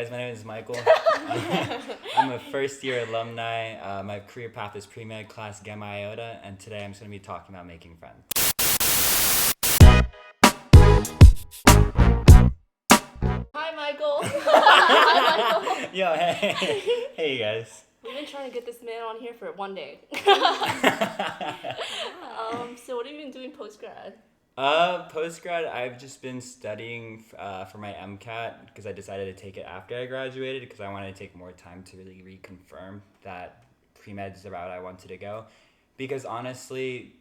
guys, my name is Michael. I'm a first-year alumni. My career path is pre-med class Gamma Iota, and today I'm just going to be talking about making friends. Hi, Michael. Hi, Michael. Yo, hey. Hey, guys. We've been trying to get this man on here for one day. So what have you been doing post-grad? Post-grad, I've just been studying for my MCAT because I decided to take it after I graduated because I wanted to take more time to really reconfirm that pre-med is the route I wanted to go. Because honestly,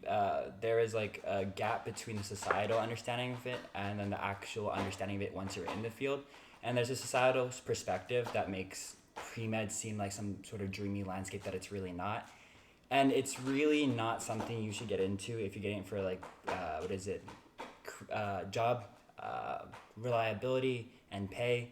there is like a gap between the societal understanding of it and then the actual understanding of it once you're in the field. And there's a societal perspective that makes pre-med seem like some sort of dreamy landscape that it's really not. And it's really not something you should get into if you're getting it for like, job, reliability and pay,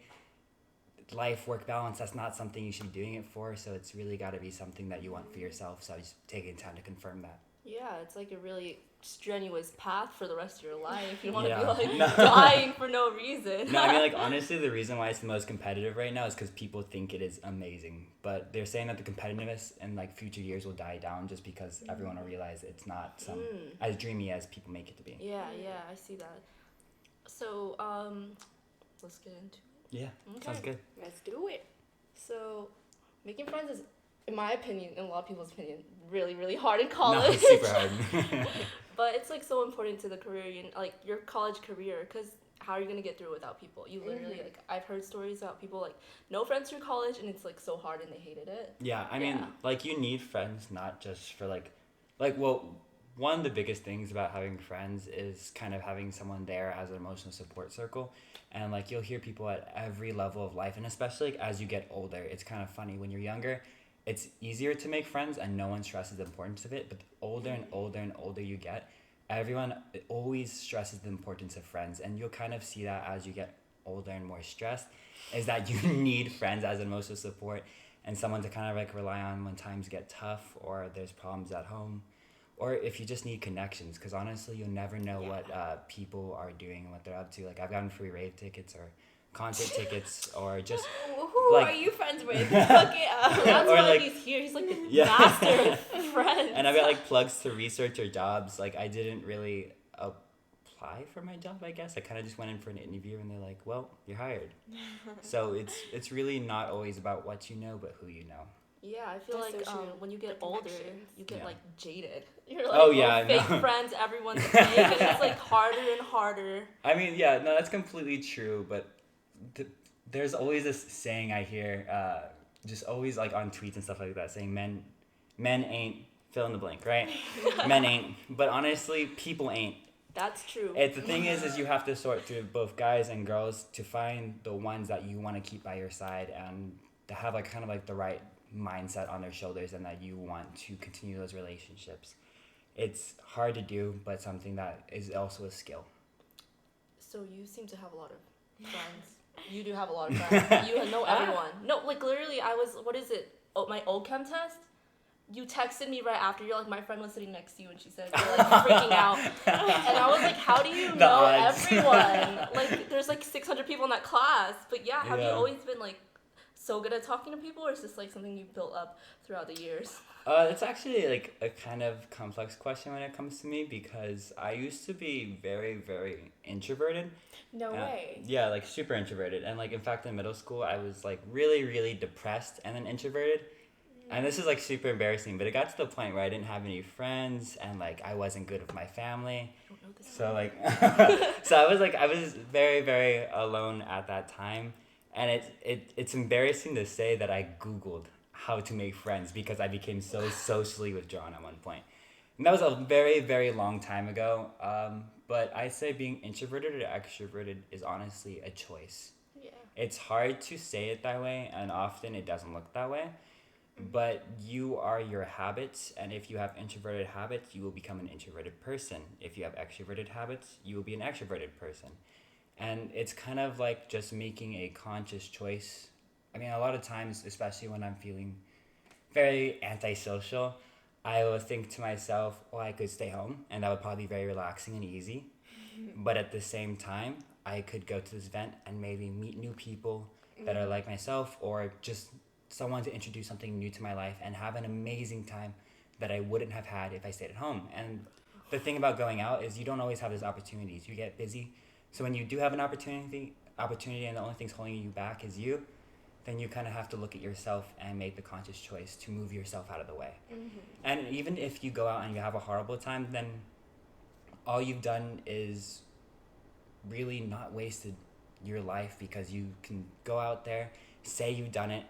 life, work balance. That's not something you should be doing it for. So it's really got to be something that you want for yourself. So I just taking time to confirm that. Yeah, it's like a really strenuous path for the rest of your life. You want to Yeah. be like dying for no reason. No, I mean, like, honestly, the reason why it's the most competitive right now is because people think it is amazing. But they're saying that the competitiveness in, like, future years will die down just because everyone will realize it's not as dreamy as people make it to be. Yeah, I see that. So, let's get into it. Yeah, Okay. sounds good. Let's do it. So, making friends is, in my opinion, in a lot of people's opinion, really, really hard in No, college. it's super hard. But it's like so important to the career, like your college career, because how are you gonna get through it without people? You literally like I've heard stories about people like no friends through college, and it's like so hard, and they hated it. Yeah, I mean, like, you need friends not just for, one of the biggest things about having friends is kind of having someone there as an emotional support circle. And, like, you'll hear people at every level of life, and especially, like, as you get older, it's kind of funny. When you're younger, it's easier to make friends, and no one stresses the importance of it. But the older and older and older you get, everyone always stresses the importance of friends. And you'll kind of see that as you get older and more stressed, is that you need friends as emotional support and someone to kind of like rely on when times get tough or there's problems at home, or if you just need connections, because honestly you'll never know what people are doing and what they're up to. Like, I've gotten free rave tickets or concert tickets or just Who like- are you friends with? Fuck it up. That's Or, why like- he's here. He's like the Yeah. master of friends. and I've got like plugs to research or jobs. Like, I didn't really apply for my job, I guess. I kind of just went in for an interview and they're like, well, you're hired. So it's really not always about what you know, but who you know. Yeah, I feel That's like so true. when you get The older, connections. you get Yeah. like jaded. You're like, Oh, yeah, I fake know. friends, everyone's fake, and it's like harder and harder. I mean, yeah, no, that's completely true, but there's always this saying I hear, just always like on tweets and stuff like that, saying men ain't fill in the blank, right? Men ain't, but honestly, people ain't. That's true. The thing is you have to sort through both guys and girls to find the ones that you want to keep by your side and to have like kind of like the right mindset on their shoulders and that you want to continue those relationships. It's hard to do, but something that is also a skill. So you seem to have a lot of friends. You do have a lot of friends. You know everyone. No, like literally, I was, what is it? Oh, my OChem test? You texted me right after. You're like, my friend was sitting next to you and she said you're like freaking out. And I was like, how do you The know odds. everyone? Like, there's like 600 people in that class. But yeah, have you Yeah. always been like so good at talking to people, or is this like something you built up throughout the years? It's actually like a kind of complex question when it comes to me because I used to be very, very introverted. No way. Yeah, like super introverted. And like, in fact, in middle school, I was like really, really depressed and then introverted. And this is like super embarrassing, but it got to the point where I didn't have any friends and like I wasn't good with my family. I don't know this. So like, so I was very, very alone at that time. And it's embarrassing to say that I Googled how to make friends because I became so socially withdrawn at one point. And that was a very, very long time ago. But I say being introverted or extroverted is honestly a choice. Yeah. It's hard to say it that way, and often it doesn't look that way. But you are your habits, and if you have introverted habits, you will become an introverted person. If you have extroverted habits, you will be an extroverted person. And it's kind of like just making a conscious choice. I mean, a lot of times, especially when I'm feeling very antisocial, I will think to myself, well, I could stay home, and that would probably be very relaxing and easy. But at the same time, I could go to this event and maybe meet new people, that are like myself, or just someone to introduce something new to my life and have an amazing time that I wouldn't have had if I stayed at home. And the thing about going out is you don't always have those opportunities. You get busy. So when you do have an opportunity and the only thing's holding you back is you, then you kind of have to look at yourself and make the conscious choice to move yourself out of the way. And even if you go out and you have a horrible time, then all you've done is really not wasted your life, because you can go out there, say you've done it,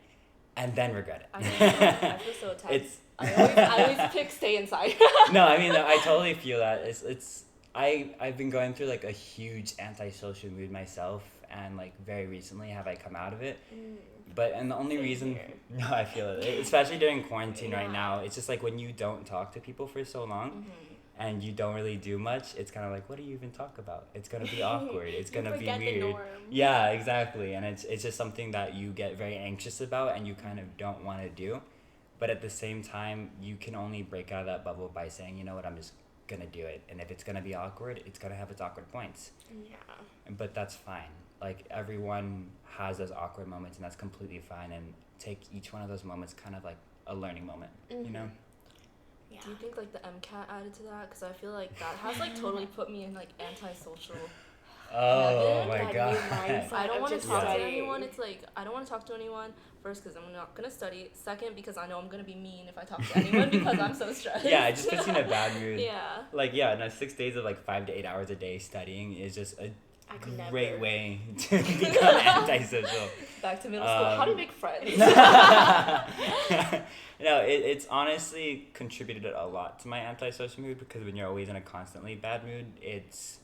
and then regret it. I feel so attacked. It's I always pick stay inside. no, I mean, I totally feel that. I've been going through like a huge antisocial mood myself, and like very recently have I come out of it. And the only Same reason, here. no, I feel it, especially during quarantine right Yeah. now. It's just like when you don't talk to people for so long, and you don't really do much, it's kind of like, what do you even talk about? It's gonna be awkward. It's You gonna be forget the weird. norm. Yeah, exactly. And it's just something that you get very anxious about and you kind of don't want to do. But at the same time, you can only break out of that bubble by saying, you know what, I'm just gonna do it. And if it's gonna be awkward, it's gonna have its awkward points. Yeah. But that's fine. Like, everyone has those awkward moments, and that's completely fine. And take each one of those moments kind of like a learning moment, you know? Yeah. Do you think like the MCAT added to that? Because I feel like that has like totally put me in like antisocial. Oh Heaven, my that new god. mindset. I don't of want to just talk to studying. anyone. It's like I don't want to talk to anyone. First, because I'm not gonna study. Second, because I know I'm gonna be mean if I talk to anyone because I'm so stressed. Yeah, it just puts you in a bad mood. Yeah. Like, yeah, no, 6 days of like 5 to 8 hours a day studying is just a I could great never. way to become antisocial. Back to middle school. How do you make friends? No, it's honestly contributed a lot to my antisocial mood, because when you're always in a constantly bad mood, it's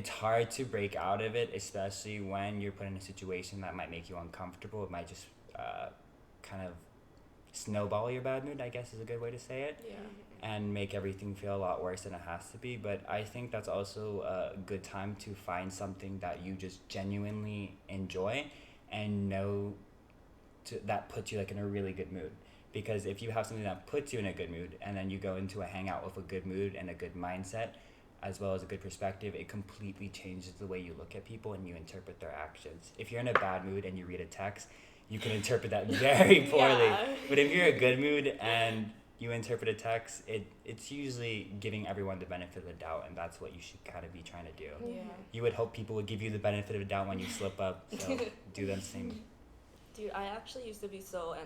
hard to break out of it, especially when you're put in a situation that might make you uncomfortable. It might just kind of snowball your bad mood, I guess is a good way to say it, Yeah. and make everything feel a lot worse than it has to be. But I think that's also a good time to find something that you just genuinely enjoy and know that puts you like in a really good mood. Because if you have something that puts you in a good mood, and then you go into a hangout with a good mood and a good mindset, as well as a good perspective, it completely changes the way you look at people and you interpret their actions. If you're in a bad mood and you read a text, you can interpret that very poorly. Yeah. But if you're in a good mood and you interpret a text, it's usually giving everyone the benefit of the doubt, and that's what you should kind of be trying to do. Yeah. You would hope people would give you the benefit of the doubt when you slip up, so do them the same. Dude, I actually used to be so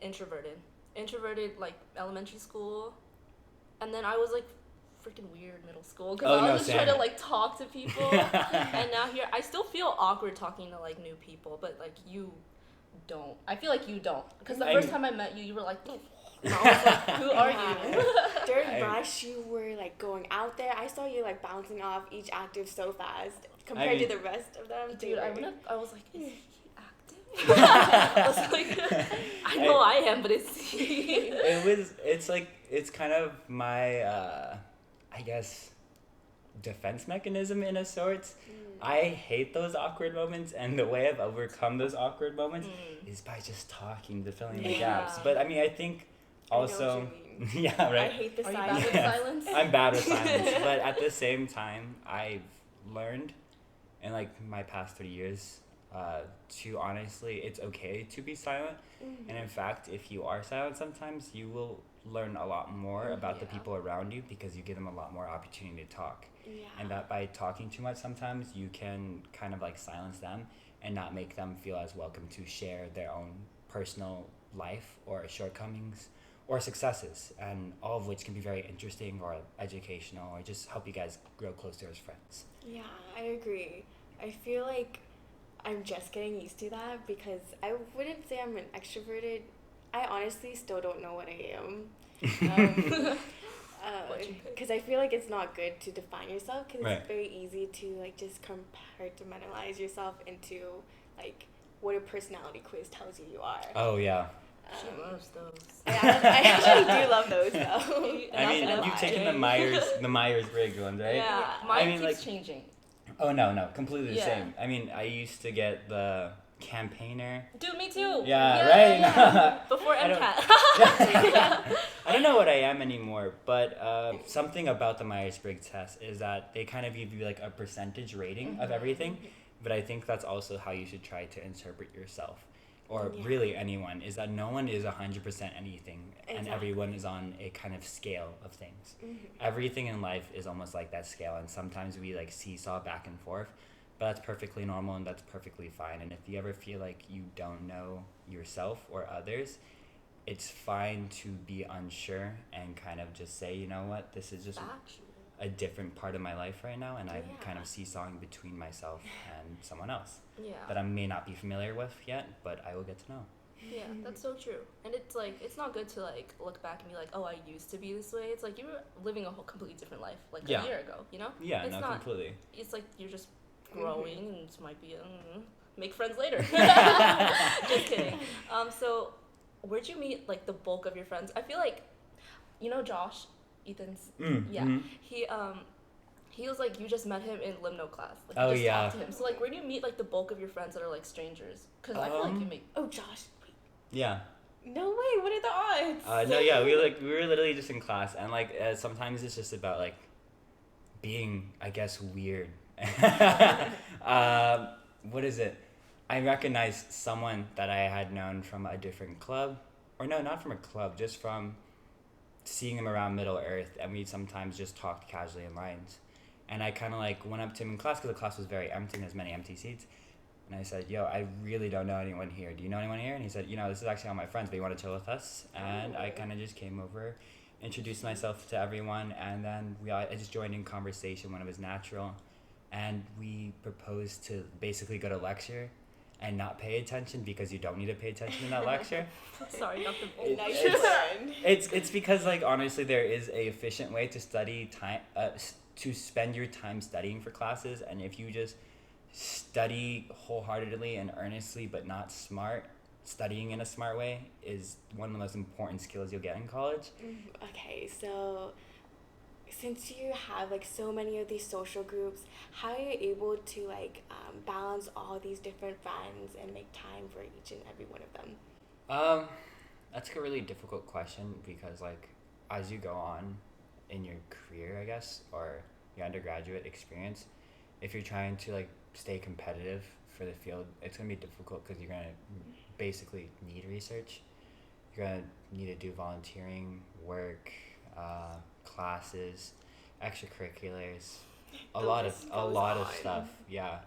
introverted like elementary school, and then I was like freaking weird middle school because Oh, I no, was just trying to same. like talk to people, and now here I still feel awkward talking to like new people, but like you don't. I feel like you don't, because the first time I met you, you were like, and I was like, who are you? During I- rush, you were like going out there. I saw you like bouncing off each active so fast compared mean- to the rest of them. Dude, I I was like, is he active? I was like, I know I am, but it's he. It's kind of my I guess defense mechanism in a sorts. I hate those awkward moments, and the way I've overcome those awkward moments is by just talking, to filling the gaps. Yeah. But I mean, I think also yeah, I right. hate the Are you bad silence. with Yeah. silence? I'm bad with silence, but at the same time, I've learned in like my past 3 years to honestly, it's okay to be silent. And in fact, if you are silent sometimes, you will learn a lot more about the Yeah. people around you, because you give them a lot more opportunity to talk. Yeah. And that by talking too much sometimes, you can kind of like silence them and not make them feel as welcome to share their own personal life or shortcomings or successes, and all of which can be very interesting or educational or just help you guys grow closer as friends. Yeah, I agree. I feel like I'm just getting used to that because I wouldn't say I'm an extroverted. I honestly still don't know what I am. What'd you pick? Because I feel like it's not good to define yourself, because Right. it's very easy to like just compartmentalize yourself into like what a personality quiz tells you are. Oh yeah. She Um, loves those. I actually do love those though. I mean, Not gonna you've lie. taken the Myers-Briggs ones, right? Yeah, Yeah. mine I mean, keeps like- changing. Oh no, completely the Yeah. same. I mean, I used to get the campaigner. Dude, me too. Yeah, right? Yeah. Before I don't- MCAT. I don't know what I am anymore, but something about the Myers-Briggs test is that they kind of give you like a percentage rating of everything, But I think that's also how you should try to interpret yourself, or Yeah. really anyone, is that no one is 100% anything, and Exactly. everyone is on a kind of scale of things. Mhm. Everything in life is almost like that scale, and sometimes we like seesaw back and forth, but that's perfectly normal and that's perfectly fine. And if you ever feel like you don't know yourself or others, it's fine to be unsure and kind of just say, you know what, this is just Factual. a different part of my life right now, and I'm kind Yeah. of seesawing between myself and someone else Yeah. that I may not be familiar with yet, but I will get to know. Yeah, that's so true. And it's like it's not good to like look back and be like, oh, I used to be this way. It's like you were living a whole completely different life like Yeah. a year ago. You know? Yeah, It's no, not- completely. It's like you're just Mhm. growing, and it might be make friends later. Just kidding. So where'd you meet like the bulk of your friends? I feel like, you know, Josh, Ethan's. Yeah. Mhm. He was like, you just met him in limno class. Like, Oh, you just yeah. talked to him. So like, where do you meet like the bulk of your friends that are like strangers? Because I feel like you Um, make. Oh, Josh. Wait. Yeah. No way. What are the odds? No, yeah, we were literally just in class, and like sometimes it's just about like being, I guess, weird. What is it? I recognized someone that I had known from a different club, or no, not from a club, just from seeing him around Middle Earth, and we'd sometimes just talk casually in lines. And I kind of like went up to him in class because the class was very empty and there's many empty seats. And I said, yo, I really don't know anyone here. Do you know anyone here? And he said, you know, this is actually all my friends, but you want to chill with us? And I kind of just came over, introduced myself to everyone, and then I just joined in conversation when it was natural. And we proposed to basically go to lecture and not pay attention because you don't need to pay attention in that lecture. Sorry, Dr. It- Nice it's- friend. It's because like honestly there is a efficient way to study time to spend your time studying for classes, and if you just study wholeheartedly and earnestly but not smart, studying in a smart way is one of the most important skills you'll get in college. Okay, so since you have like so many of these social groups, how are you able to like balance all these different friends and make time for each and every one of them? That's a really difficult question because like as you go on in your career, I guess, or your undergraduate experience, if you're trying to like stay competitive for the field, it's gonna be difficult because you're gonna basically need research. You're gonna need to do volunteering, work, classes, extracurriculars, a The lot of list a goes lot of on. stuff. Yeah,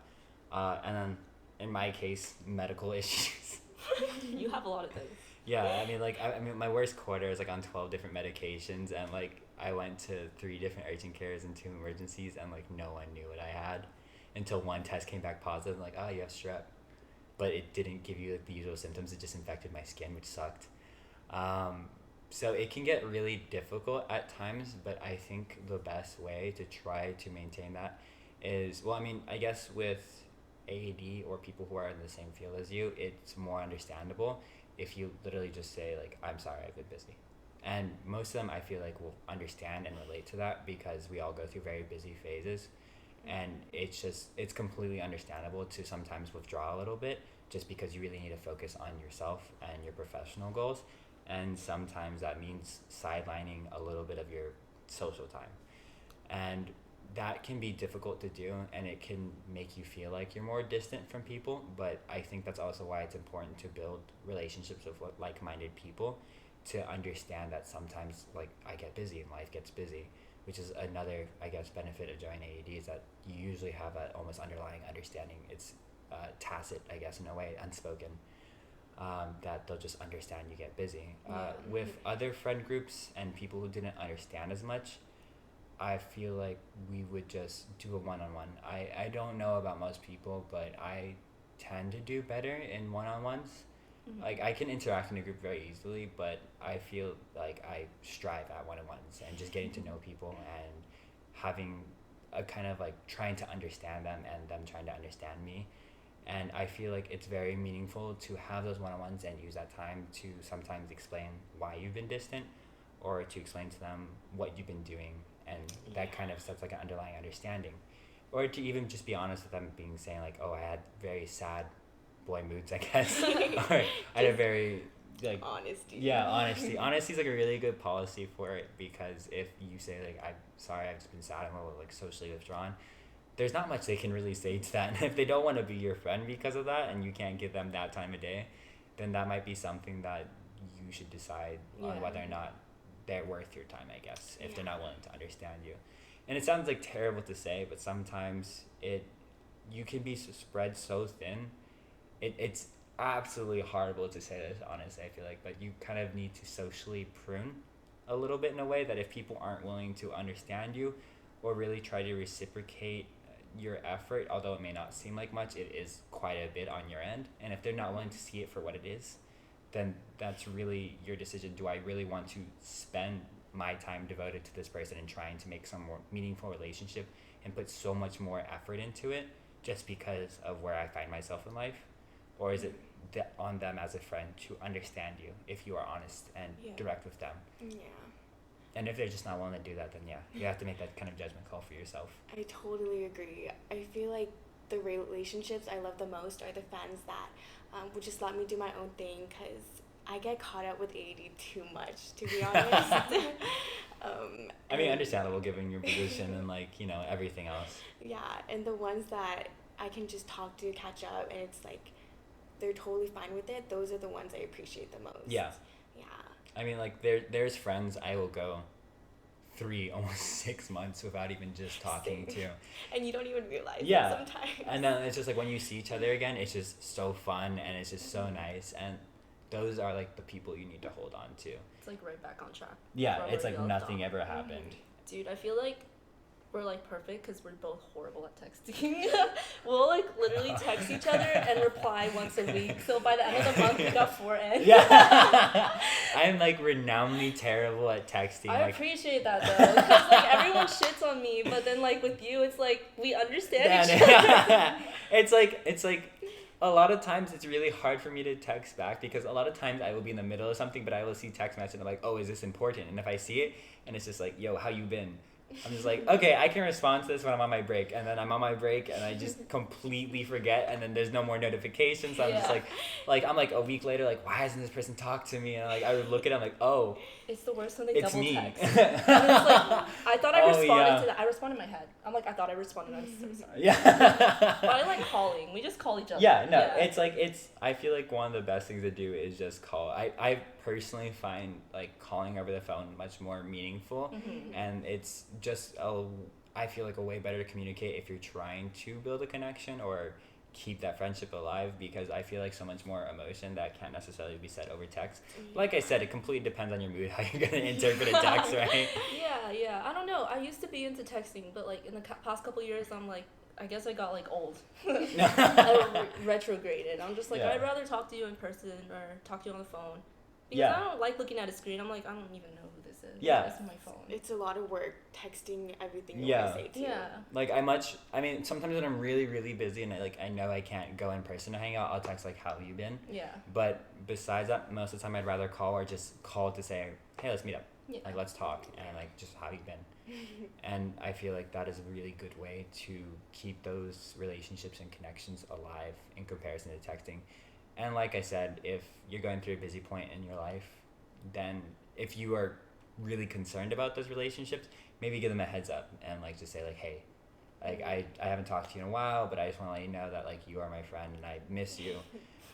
and then in my case, medical issues. You have a lot of things. Yeah, I mean, like, I mean, my worst quarter is like on 12 different medications, and like, I went to 3 different urgent cares and 2 emergencies, and like, no one knew what I had until one test came back positive. Like, oh, you have strep, but it didn't give you like the usual symptoms. It just infected my skin, which sucked. So it can get really difficult at times, but I think the best way to try to maintain that is, well, I mean, I guess with AAD or people who are in the same field as you, it's more understandable if you literally just say like, I'm sorry, I've been busy. And most of them I feel like will understand and relate to that because we all go through very busy phases, and it's completely understandable to sometimes withdraw a little bit just because you really need to focus on yourself and your professional goals, and sometimes that means sidelining a little bit of your social time, and that can be difficult to do, and it can make you feel like you're more distant from people. But I think that's also why it's important to build relationships with like-minded people, to understand that sometimes like I get busy and life gets busy, which is another, I guess, benefit of joining AAD, is that you usually have a almost underlying understanding. It's tacit, I guess, in a way, unspoken, that they'll just understand you get busy. Yeah. With other friend groups and people who didn't understand as much, I feel like we would just do a one-on-one. I don't know about most people, but I tend to do better in one-on-ones. Mhm. Like, I can interact in a group very easily, but I feel like I strive at one-on-ones and just getting to know people and having a kind of like trying to understand them and them trying to understand me. And I feel like it's very meaningful to have those one-on-ones and use that time to sometimes explain why you've been distant, or to explain to them what you've been doing, and that kind of sets like an underlying understanding. Or to even just be honest with them, being saying like, oh, I had very sad boy moods, I guess. Or I had a very like Honesty. yeah, honesty is like a really good policy for it, because if you say like, I'm sorry, I've just been sad, I'm a little like socially withdrawn, there's not much they can really say to that. And if they don't want to be your friend because of that, and you can't give them that time of day, then that might be something that you should decide on Yeah. whether or not they're worth your time, I guess, if they're Yeah. not willing to understand you. And it sounds like terrible to say, but sometimes you can be spread so thin. It's absolutely horrible to say this, honestly, I feel like, but you kind of need to socially prune a little bit in a way that if people aren't willing to understand you or really try to reciprocate your effort, although it may not seem like much, it is quite a bit on your end. And if they're not willing to see it for what it is, then that's really your decision. Do I really want to spend my time devoted to this person and trying to make some more meaningful relationship and put so much more effort into it just because of where I find myself in life? Or is it on them as a friend to understand you if you are honest and Yeah. direct with them? Yeah. And if they're just not willing to do that, then yeah, you have to make that kind of judgment call for yourself. I totally agree. I feel like the relationships I love the most are the friends that would just let me do my own thing, because I get caught up with AD too much, to be honest. I mean, understandable given your position and like, you know, everything else. Yeah, and the ones that I can just talk to, catch up, and it's like they're totally fine with it, those are the ones I appreciate the most. Yeah. Yeah. I mean, like there's friends I will go 3, almost 6 months without even just talking Same. to. And you don't even realize Yeah. it sometimes. And then it's just like when you see each other again, it's just so fun and it's just so nice. And those are like the people you need to hold on to. It's like right back on track. Yeah, from it's where like we left nothing off. ever happened. Dude, I feel like we're like perfect because we're both horrible at texting. We'll like literally text each other and reply once a week. So by the end of the month, we got 4 N. Yeah. I'm like renownedly terrible at texting. I like, appreciate that though, because like everyone shits on me, but then like with you, it's like we understand each other. it's like a lot of times it's really hard for me to text back because a lot of times I will be in the middle of something, but I will see text message and I'm like, oh, is this important? And if I see it and it's just like, yo, how you been? I'm just like, okay, I can respond to this when I'm on my break, and then I'm on my break and I just completely forget, and then there's no more notifications. So I'm just Yeah. like I'm like a week later, like, why hasn't this person talked to me? And I would look at it, I'm like, oh, It's the worst when they it's double me. text. And it's like, I thought I Oh, responded yeah. to that. I responded in my head. I'm like, I thought I responded. I'm so sorry. Yeah. But I like calling. We just call each other. Yeah, no, it's I feel like one of the best things to do is just call. I personally find like calling over the phone much more meaningful, Mhm. and it's just I feel like a way better to communicate if you're trying to build a connection or keep that friendship alive, because I feel like so much more emotion that can't necessarily be said over text. Like I said, it completely depends on your mood how you're gonna interpret a text, right? Yeah. I don't know. I used to be into texting, but like in the past couple years, I'm like, I guess I got like old. I retrograded. I'm just like, Yeah. I'd rather talk to you in person or talk to you on the phone. Because Yeah. I don't like looking at a screen. I'm like, I don't even know who this is. Yeah. It's my phone. It's a lot of work texting everything you Yeah. want to say too. Yeah. Like I mean, sometimes when I'm really, really busy and I know I can't go in person to hang out, I'll text like, how have you been? Yeah. But besides that, most of the time I'd rather call or just call to say, hey, let's meet up. Yeah. Like, let's talk. And like, just how you been? And I feel like that is a really good way to keep those relationships and connections alive in comparison to texting. And like I said, if you're going through a busy point in your life, then if you are really concerned about those relationships, maybe give them a heads up and like just say like, hey, like I haven't talked to you in a while, but I just want to let you know that like you are my friend and I miss you,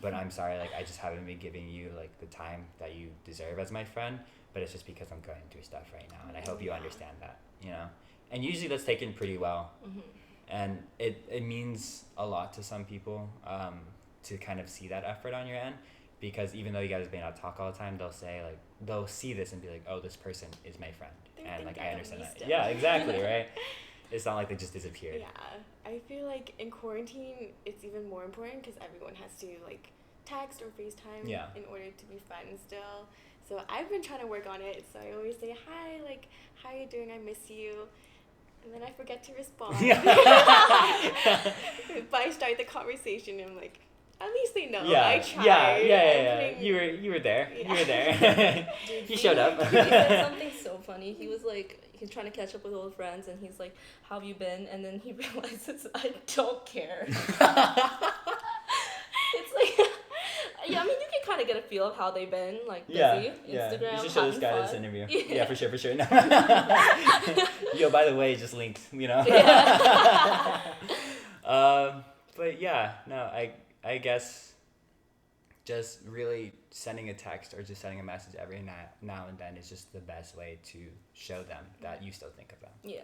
but I'm sorry, like I just haven't been giving you like the time that you deserve as my friend, but it's just because I'm going through stuff right now, and I hope you understand that, you know. And usually that's taken pretty well, Mhm. and it means a lot to some people to kind of see that effort on your end, because even though you guys may not talk all the time, they'll see this and be like, oh, this person is my friend, They're and like thinking I of understand me that. still. Yeah, exactly, right? It's not like they just disappeared. Yeah, I feel like in quarantine it's even more important because everyone has to like text or FaceTime Yeah. in order to be friends still. So I've been trying to work on it. So I always say hi, like, how are you doing? I miss you. And then I forget to respond. But I start the conversation and I'm like, at least they know I tried. Yeah. I'm putting- You were there. Yeah. You were there. Dude, You showed up. He said something so funny. He was like, he's trying to catch up with old friends, and he's like, "How have you been?" And then he realizes I don't care. It's like, yeah. I mean, you can kind of get a feel of how they've been, like, busy. Yeah. Instagram, You should show this having guy this fun. interview. Yeah. Yeah, for sure. No. Yo, by the way, just linked. Yeah. But yeah, no, I guess just really sending a text or just sending a message every now and then is just the best way to show them that you still think of them. Yeah.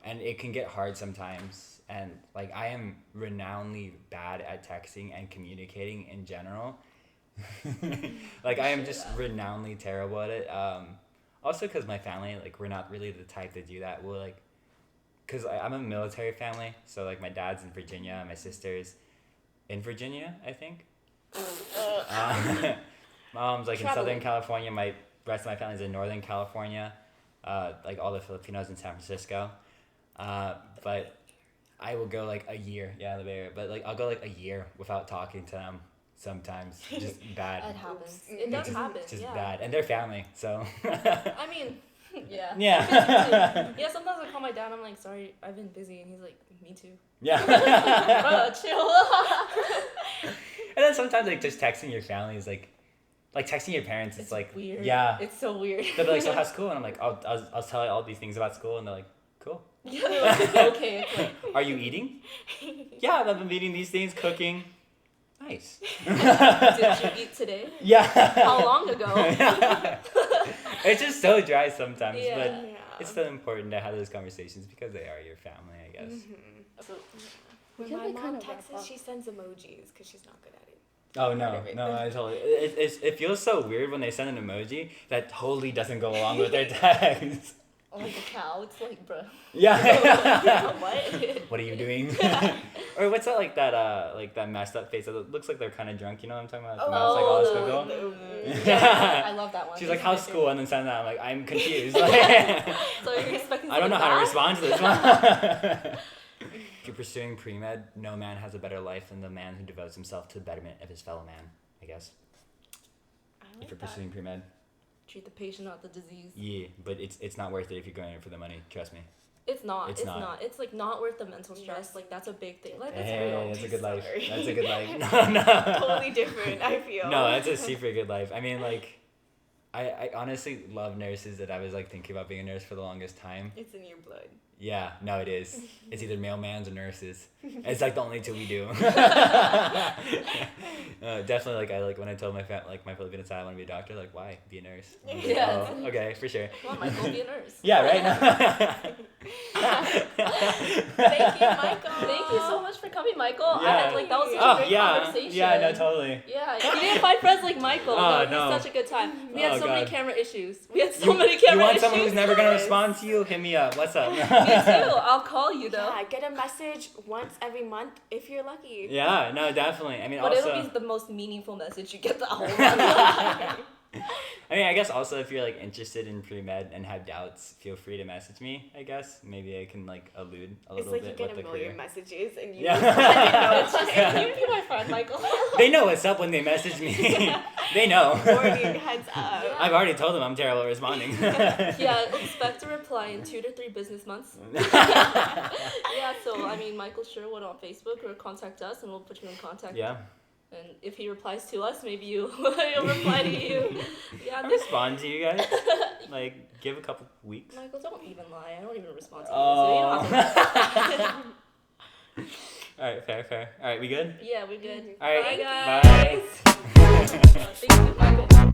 And it can get hard sometimes, and like I am renownedly bad at texting and communicating in general. Like I am just renownedly terrible at it. Also because my family, like, we're not really the type to do that. We're like, because I'm a military family, so like my dad's in Virginia, my sister's in Virginia, I think. Mom's like in Traveling. Southern California. My rest of my family's in Northern California. Like all the Filipinos in San Francisco. But I will go like a year, yeah, in the Bay Area. But like I'll go like a year without talking to them. Sometimes just bad. It happens. It does happen. Just yeah. bad, and they're family, so. I mean, yeah. Yeah. Yeah, sometimes I call my dad, I'm like, sorry, I've been busy. And he's like, me too. Yeah. Bro, chill. And then sometimes like just texting your family is like texting your parents. It's like weird. Yeah. It's so weird. They'll be like, so how's school? And I'm like, I'll tell you all these things about school, and they're like, cool. Okay. It's like, Are you eating? Yeah, I've been eating these things, cooking. Nice. did you eat today? Yeah. How long ago? It's just so dry sometimes, Yeah. but Yeah. it's still important to have those conversations because they are your family, I guess. So, When can my we mom kind of texts wrap us, up? she sends emojis because she's not good at it. Oh no, Part of it. no, I totally. It feels so weird when they send an emoji that totally doesn't go along with their text. like a cow. It's like, bro. Yeah. What? What are you doing? Or what's that like that messed up face that looks like they're kind of drunk? You know what I'm talking about? The mouth's like all squiggle. Yeah, I love that one. She's like, It's how's my school? And then send that. I'm like, I'm confused. favorite. So you're expecting I don't know how to something respond to this one. If you're pursuing pre-med, no man has a better life than the man who devotes himself to the betterment of his fellow man, I guess. I If like you're that. pursuing pre-med. bad? Treat the patient, not the disease. Yeah, but it's not worth it if you're going in for the money, trust me. It's not. It's It's not. not. It's like not worth the mental stress. Like that's a big thing. Like that's Hey, real. that's a good life. Sorry. That's a good life. No, no. Totally different, I feel. No, that's a super good life. I mean, like, I honestly love nurses that I was, like, thinking about being a nurse for the longest time. It's in your blood. Yeah, no, it is. It's either mailmans or nurses. It's, like, the only two we do. Definitely, like, when I told my my Filipino side I want to be a doctor, like, why? Be a nurse. I'm like, Yeah. Oh, okay, for sure. Come on, Michael, be a nurse. Yeah, right? Thank you, Michael. Thank you so much for coming, Michael. I Yeah. had like that was such a Oh, great yeah. conversation. Yeah, no, totally. Yeah, you didn't find friends like Michael. Oh, no, no. He's such a good time. We had Oh, so many God. camera issues. We had so many camera You want issues. someone who's never going to guys. respond to you? Hit me up. What's up? Me too. I'll call you though. Yeah, get a message once every month if you're lucky. Yeah, no, definitely. I mean, But also... it'll be the most meaningful message you get the whole month. I mean, I guess also if you're like interested in pre-med and have doubts, feel free to message me, I guess. Maybe I can like allude a It's little like you bit get with a the million career. messages and you Yeah. It's just, can you be my friend, Michael? They know what's up when they message me. They know. warning, heads up. Yeah. I've already told them I'm terrible at responding. Yeah, expect a reply in 2 to 3 business months. Yeah, so I mean, Michael Sherwood on Facebook or contact us and we'll put you in contact. Yeah. And if he replies to us, maybe he'll reply to you. Yeah, I respond to you guys. Like, give a couple weeks. Michael, don't even lie. I don't even respond to you. Oh. So you don't have to. Alright, fair. Alright, we good? Yeah, we're good. Alright, Bye, bye. guys. Thank you, Michael.